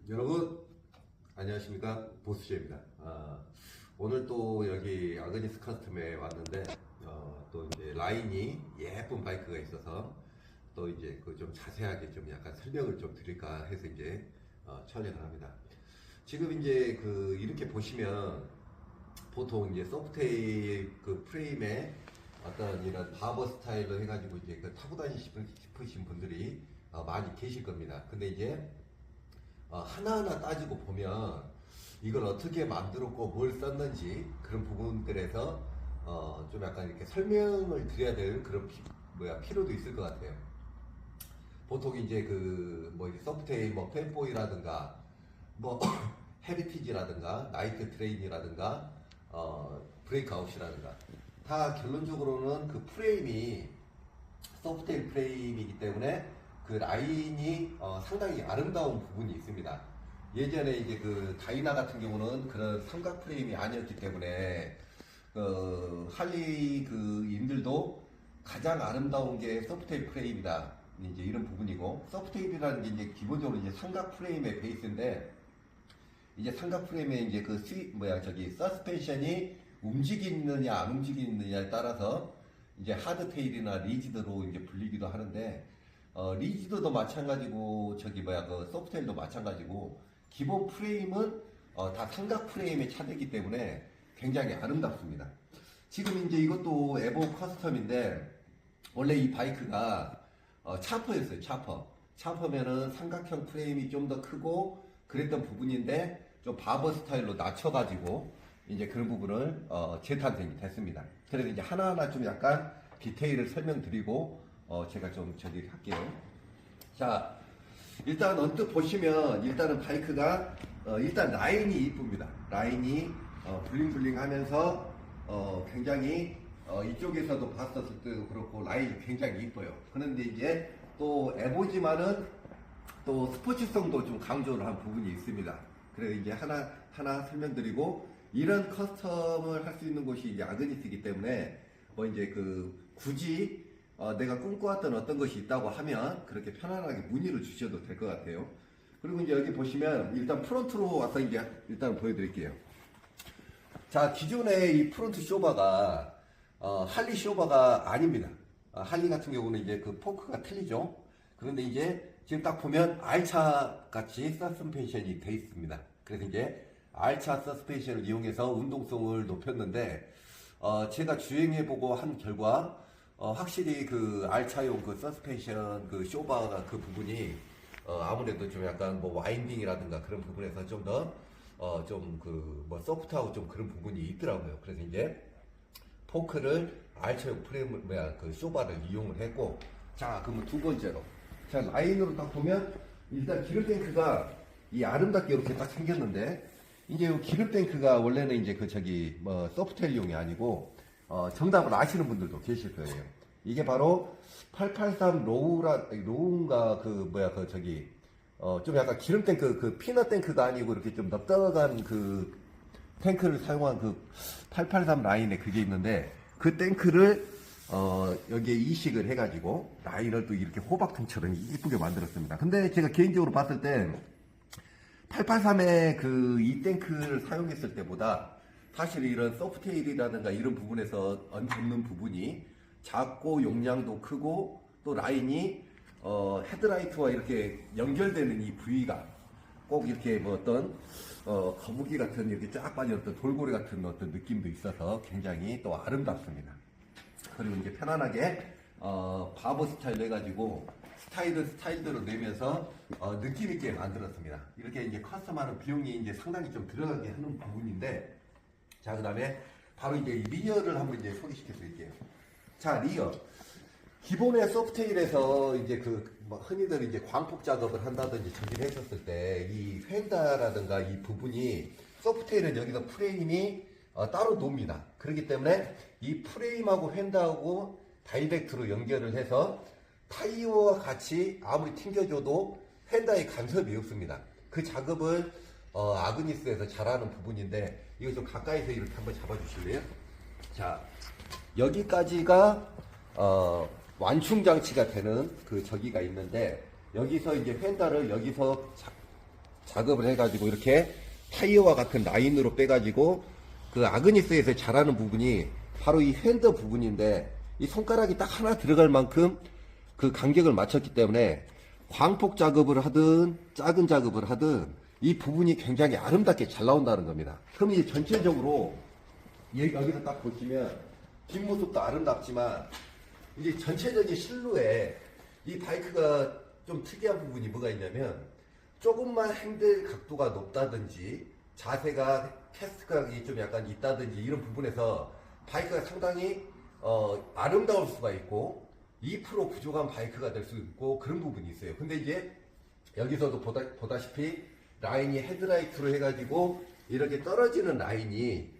여러분 안녕하십니까, 보스제입니다. 오늘 또 여기 아그니스 커스텀에 왔는데 또 이제 라인이 예쁜 바이크가 있어서 또 이제 그 좀 자세하게 좀 약간 설명을 좀 드릴까 해서 이제 촬영을 합니다. 지금 이제 그 이렇게 보시면 보통 이제 소프트테일 그 프레임에 어떤 이런 바버 스타일로 해가지고 이제 그 타고 다니시고 싶으신 분들이 많이 계실 겁니다. 근데 이제 하나하나 따지고 보면 이걸 어떻게 만들었고 뭘 썼는지 그런 부분들에서 좀 약간 이렇게 설명을 드려야 될 그런 필요도 있을 것 같아요. 보통 이제 그 뭐 소프트웨어 뭐 팬보이라든가 뭐 헤리티지라든가 나이트 트레인이라든가 브레이크아웃이라든가 다 결론적으로는 그 프레임이 소프트웨어 프레임이기 때문에 그 라인이 상당히 아름다운 부분이 있습니다. 예전에 이제 그 다이나 같은 경우는 그런 삼각 프레임이 아니었기 때문에 할리 그 인들도 가장 아름다운 게 소프트테일 프레임이다, 이제 이런 부분이고, 소프트테일이라는 게 이제 기본적으로 이제 삼각 프레임의 베이스인데, 이제 삼각 프레임의 이제 그 서스펜션이 움직이느냐 안 움직이느냐에 따라서 이제 하드테일이나 리지드로 이제 불리기도 하는데, 리지드도 마찬가지고 그 소프트테일도 마찬가지고, 기본 프레임은 다 삼각 프레임에 차대기 때문에 굉장히 아름답습니다. 지금 이제 이것도 에보 커스텀인데, 원래 이 바이크가 차퍼였어요. 차퍼면은 삼각형 프레임이 좀 더 크고 그랬던 부분인데, 좀 바버 스타일로 낮춰가지고 이제 그런 부분을 재탄생이 됐습니다. 그래서 이제 하나하나 좀 약간 디테일을 설명드리고 제가 좀 할게요. 자, 일단 언뜻 보시면 일단은 바이크가 일단 라인이 이쁩니다. 라인이 블링블링 하면서 굉장히 이쪽에서도 봤었을 때도 그렇고 라인이 굉장히 이뻐요. 그런데 이제 또 에보지만은 또 스포츠성도 좀 강조를 한 부분이 있습니다. 그래서 이제 하나 설명드리고, 이런 커스텀을 할 수 있는 곳이 이제 아그니스이기 때문에 뭐 이제 그 굳이 내가 꿈꿔왔던 어떤 것이 있다고 하면 그렇게 편안하게 문의를 주셔도 될 것 같아요. 그리고 이제 여기 보시면 일단 프론트로 와서 이제 일단 보여드릴게요. 자, 기존의 이 프론트 쇼바가 할리 쇼바가 아닙니다. 할리 같은 경우는 이제 그 포크가 틀리죠. 그런데 이제 지금 딱 보면 R차 같이 서스펜션이 돼 있습니다. 그래서 이제 R차 서스펜션을 이용해서 운동성을 높였는데, 제가 주행해보고 한 결과 확실히 그 R차용 그 서스펜션 그 쇼바가 그 부분이 아무래도 좀 약간 뭐 와인딩이라든가 그런 부분에서 좀 더 좀 그 뭐 소프트하고 좀 그런 부분이 있더라고요. 그래서 이제 포크를 R차용 프레임 그 쇼바를 이용을 했고, 자, 그러면 두 번째로, 자, 라인으로 딱 보면 일단 기름 탱크가 이 아름답게 이렇게 딱 생겼는데, 이제 이 기름 탱크가 원래는 이제 그 뭐 소프트웨어용이 아니고 정답을 아시는 분들도 계실 거예요. 이게 바로 883 로우인가 좀 약간 기름 탱크 그 피넛 탱크가 아니고 이렇게 좀 넉넉한 그 탱크를 사용한 그 883 라인에 그게 있는데, 그 탱크를 여기에 이식을 해가지고 라인을 또 이렇게 호박통처럼 이쁘게 만들었습니다. 근데 제가 개인적으로 봤을 때 883의 그 이 탱크를 사용했을 때보다 사실 이런 소프트테일이라든가 이런 부분에서 얹는 부분이 작고 용량도 크고, 또 라인이 헤드라이트와 이렇게 연결되는 이 부위가 꼭 이렇게 뭐 어떤 거북이 같은 이렇게 쫙 빠진 어떤 돌고래 같은 어떤 느낌도 있어서 굉장히 또 아름답습니다. 그리고 이제 편안하게 바버 스타일로 해가지고 스타일대로 내면서 느낌 있게 만들었습니다. 이렇게 이제 커스텀하는 비용이 이제 상당히 좀 들어가게 하는 부분인데, 자, 그다음에 바로 이제 리어를 한번 이제 소개시켜 드릴게요. 자, 리어. 기본의 소프트웨어에서 이제 뭐 흔히들 이제 광폭 작업을 한다든지 저기를 했었을 때 이 휀다라든가 이 부분이, 소프트웨어는 여기서 프레임이 따로 놉니다. 그렇기 때문에 이 프레임하고 휀다하고 다이렉트로 연결을 해서 타이어와 같이 아무리 튕겨줘도 휀다에 간섭이 없습니다. 그 작업을 아그니스에서 잘하는 부분인데, 이거 좀 가까이서 이렇게 한번 잡아주실래요? 자, 여기까지가 완충 장치가 되는 그 저기가 있는데, 여기서 이제 휀다를 여기서 작업을 해가지고 이렇게 타이어와 같은 라인으로 빼가지고 그 아그니스에서 잘하는 부분이 바로 이 핸더 부분인데 이 손가락이 딱 하나 들어갈 만큼 그 간격을 맞췄기 때문에 광폭 작업을 하든 작은 작업을 하든 이 부분이 굉장히 아름답게 잘 나온다는 겁니다. 그럼 이제 전체적으로 여기서 딱 보시면 뒷모습도 아름답지만 이제 전체적인 실루엣 이 바이크가 좀 특이한 부분이 뭐가 있냐면 조금만 핸들 각도가 높다든지 자세가 캐스트각이 좀 약간 있다든지 이런 부분에서 바이크가 상당히 아름다울 수가 있고 2% 부족한 바이크가 될 수 있고 그런 부분이 있어요. 근데 이제 여기서도 보다시피 라인이 헤드라이트로 해가지고 이렇게 떨어지는 라인이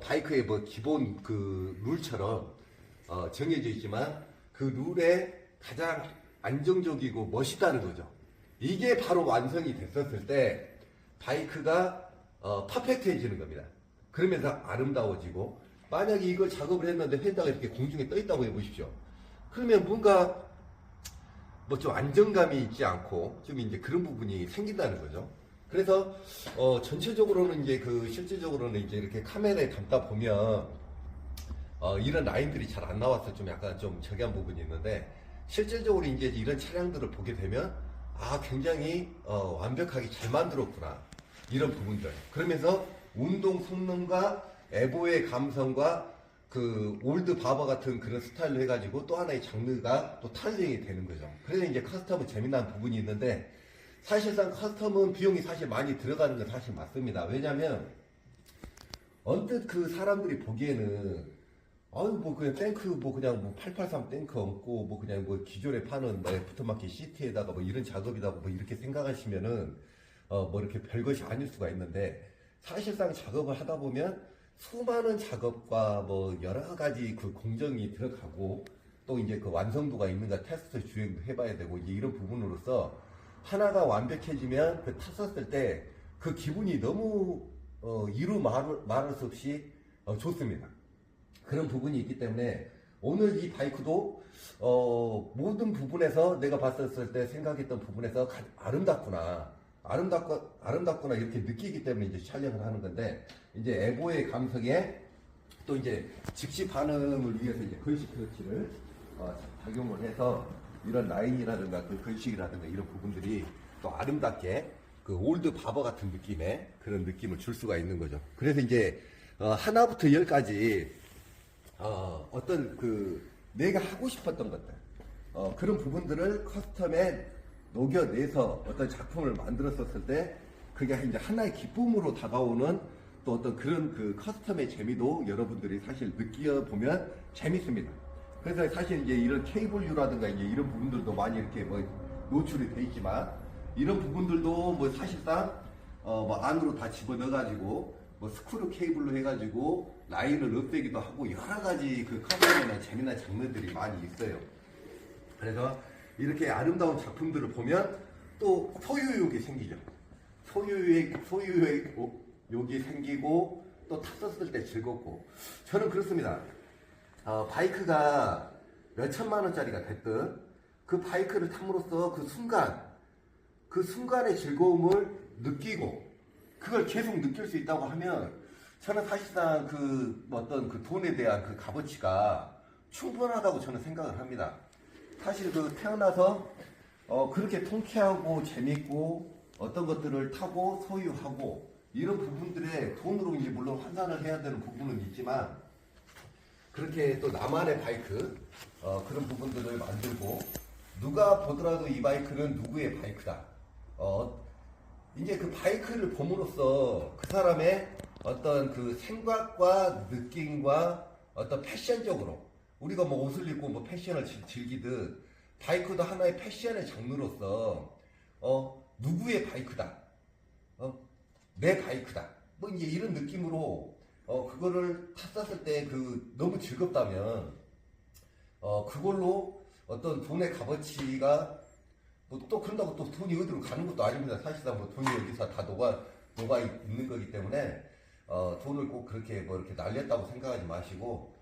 바이크의 뭐 기본 그 룰처럼 정해져 있지만 그 룰에 가장 안정적이고 멋있다는 거죠. 이게 바로 완성이 됐었을 때 바이크가 퍼펙트해지는 겁니다. 그러면서 아름다워지고 만약에 이걸 작업을 했는데 펜다가 이렇게 공중에 떠 있다고 해보십시오. 그러면 뭔가 뭐 좀 안정감이 있지 않고 좀 이제 그런 부분이 생긴다는 거죠. 그래서 전체적으로는 이제 그 실질적으로는 이제 이렇게 카메라에 담다 보면 이런 라인들이 잘 안 나와서 좀 약간 좀 저기한 부분이 있는데 실질적으로 이제 이런 차량들을 보게 되면 굉장히 완벽하게 잘 만들었구나 이런 부분들. 그러면서 운동 성능과 에보의 감성과 그 올드 바버 같은 그런 스타일로 해가지고 또 하나의 장르가 또 탄생이 되는 거죠. 그래서 이제 커스텀은 재미난 부분이 있는데 사실상 커스텀은 비용이 사실 많이 들어가는 건 사실 맞습니다. 왜냐면 언뜻 그 사람들이 보기에는 뭐 그냥 탱크 뭐 그냥 뭐 883 탱크 얹고 뭐 그냥 뭐 기존에 파는 뭐 애프터마켓 시트에다가 뭐 이런 작업이라고 뭐 이렇게 생각하시면은 뭐 이렇게 별것이 아닐 수가 있는데 사실상 작업을 하다 보면 수많은 작업과 뭐 여러 가지 그 공정이 들어가고 또 이제 그 완성도가 있는가 테스트 주행도 해봐야 되고 이제 이런 부분으로서 하나가 완벽해지면 그 탔었을 때 그 기분이 너무 이루 말할 수 없이 좋습니다. 그런 부분이 있기 때문에 오늘 이 바이크도 모든 부분에서 내가 봤었을 때 생각했던 부분에서 아름답구나 이렇게 느끼기 때문에 이제 촬영을 하는 건데 이제 에보의 감성에 또 이제 즉시 반응을 위해서 이제 건식 클러치를 작용을 해서 이런 라인이라든가 그 건식이라든가 이런 부분들이 또 아름답게 그 올드 바버 같은 느낌의 그런 느낌을 줄 수가 있는 거죠. 그래서 이제 하나부터 열까지 어떤 그 내가 하고 싶었던 것들 그런 부분들을 커스텀에 녹여내서 어떤 작품을 만들었었을 때 그게 이제 하나의 기쁨으로 다가오는 또 어떤 그런 그 커스텀의 재미도 여러분들이 사실 느껴보면 재밌습니다. 그래서 사실 이제 이런 케이블류라든가 이제 이런 부분들도 많이 이렇게 뭐 노출이 돼 있지만 이런 부분들도 뭐 사실상 뭐 안으로 다 집어넣어가지고 뭐 스크류 케이블로 해가지고 라인을 없애기도 하고 여러 가지 그 커스텀에는 재미난 장르들이 많이 있어요. 그래서 이렇게 아름다운 작품들을 보면 또 소유욕이 생기죠. 소유욕이 생기고 또 탔었을 때 즐겁고 저는 그렇습니다. 바이크가 몇 천만 원짜리가 됐든 그 바이크를 탐으로써 그 순간의 즐거움을 느끼고 그걸 계속 느낄 수 있다고 하면 저는 사실상 그 어떤 그 돈에 대한 그 값어치가 충분하다고 저는 생각을 합니다. 사실 그 태어나서 그렇게 통쾌하고 재밌고 어떤 것들을 타고 소유하고 이런 부분들에 돈으로 이제 물론 환산을 해야 되는 부분은 있지만 그렇게 또 나만의 바이크 그런 부분들을 만들고 누가 보더라도 이 바이크는 누구의 바이크다. 이제 그 바이크를 봄으로써 그 사람의 어떤 그 생각과 느낌과 어떤 패션적으로 우리가 뭐 옷을 입고 뭐 패션을 즐기듯 바이크도 하나의 패션의 장르로서 누구의 바이크다, 내 바이크다, 뭐 이제 이런 느낌으로 그거를 탔었을 때 그 너무 즐겁다면 그걸로 어떤 돈의 값어치가 뭐 또 그런다고 또 돈이 어디로 가는 것도 아닙니다. 사실상 뭐 돈이 여기서 다 녹아 있는 거기 때문에 돈을 꼭 그렇게 뭐 이렇게 날렸다고 생각하지 마시고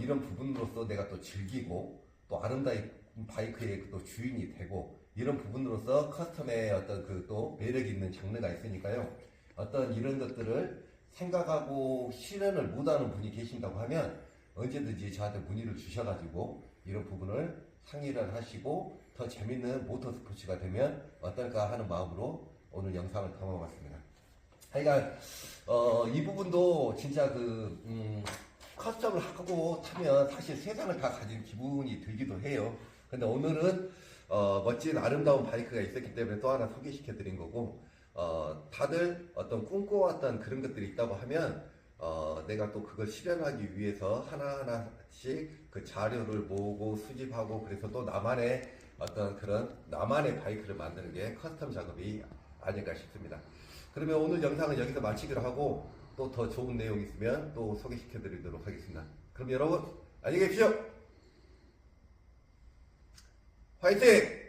이런 부분으로서 내가 또 즐기고 또 아름다운 바이크의 또 주인이 되고 이런 부분으로서 커스텀의 어떤 그 또 매력이 있는 장르가 있으니까요. 어떤 이런 것들을 생각하고 실현을 못하는 분이 계신다고 하면 언제든지 저한테 문의를 주셔가지고 이런 부분을 상의를 하시고 더 재밌는 모터 스포츠가 되면 어떨까 하는 마음으로 오늘 영상을 담아봤습니다. 그러니까 이 부분도 진짜 커스텀을 하고 타면 사실 세상을 다 가진 기분이 들기도 해요. 근데 오늘은 멋진 아름다운 바이크가 있었기 때문에 또 하나 소개시켜 드린 거고, 다들 어떤 꿈꿔왔던 그런 것들이 있다고 하면 내가 또 그걸 실현하기 위해서 하나하나씩 그 자료를 모으고 수집하고, 그래서 또 나만의 어떤 그런 나만의 바이크를 만드는 게 커스텀 작업이 아닐까 싶습니다. 그러면 오늘 영상은 여기서 마치기로 하고, 또 더 좋은 내용 있으면 또 소개시켜 드리도록 하겠습니다. 그럼 여러분 안녕히 계십시오. 화이팅!